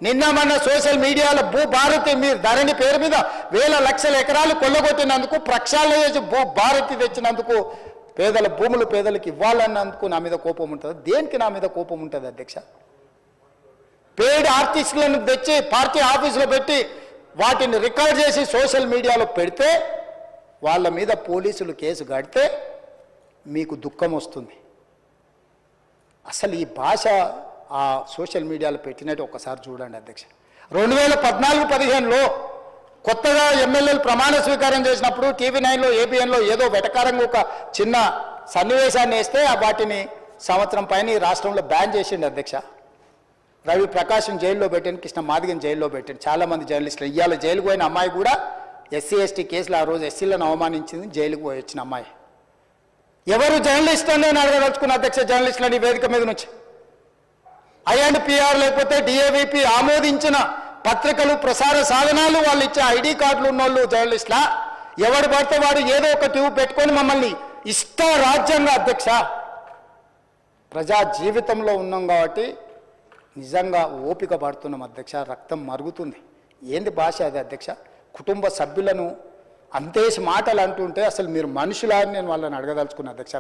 నిన్న మన సోషల్ మీడియాలో భూభారతి మీరు ధరణి పేరు మీద వేల లక్షల ఎకరాలు కొల్లగొట్టినందుకు ప్రక్షాళన చేసి భూభారతి తెచ్చినందుకు పేదల భూములు పేదలకు ఇవ్వాలన్నందుకు నా మీద కోపం ఉంటుంది. దేనికి నా మీద కోపం ఉంటుంది అధ్యక్ష? పేడ్ ఆర్టిస్టులను తెచ్చి పార్టీ ఆఫీసులో పెట్టి వాటిని రికార్డ్ చేసి సోషల్ మీడియాలో పెడితే వాళ్ళ మీద పోలీసులు కేసు కడితే మీకు దుఃఖం వస్తుంది. అసలు ఈ భాష ఆ సోషల్ మీడియాలో పెట్టినట్టు ఒకసారి చూడండి అధ్యక్ష. 2014-15లో కొత్తగా ఎమ్మెల్యేలు ప్రమాణ స్వీకారం చేసినప్పుడు TV9లో ABNలో ఏదో వెటకారంగా ఒక చిన్న సన్నివేశాన్ని వేస్తే వాటిని సంవత్సరం పైన ఈ రాష్ట్రంలో బ్యాన్ చేసిండు అధ్యక్ష. రవి ప్రకాశం జైల్లో పెట్టాను, కృష్ణ మాదిగని జైల్లో పెట్టాను, చాలామంది జర్నలిస్టులు. ఇవాళ జైలుకు పోయిన అమ్మాయి కూడా SC/ST కేసులు ఆ రోజు ఎస్సీలను అవమానించింది, జైలుకు పోయి వచ్చిన అమ్మాయి. ఎవరు జర్నలిస్ట్ అని నేను అడగదలుచుకున్న అధ్యక్ష, జర్నలిస్టులని వేదిక మీద నుంచి INPR లేకపోతే DAVP ఆమోదించిన పత్రికలు ప్రసార సాధనాలు వాళ్ళు ఇచ్చే ID కార్డులు ఉన్నోళ్ళు జర్నలిస్టులా? ఎవడు పడితే వాడు ఏదో ఒక ట్యూబ్ పెట్టుకొని మమ్మల్ని ఇష్ట రాజ్యంగా అధ్యక్ష. ప్రజా జీవితంలో ఉన్నాం కాబట్టి నిజంగా ఓపిక పడుతున్నాం అధ్యక్ష, రక్తం మరుగుతుంది. ఏంది భాష అది అధ్యక్ష? కుటుంబ సభ్యులను అంతేసి మాటలు అంటుంటే అసలు మీరు మనుషులా అని నేను వాళ్ళని అడగదలుచుకున్నా అధ్యక్ష.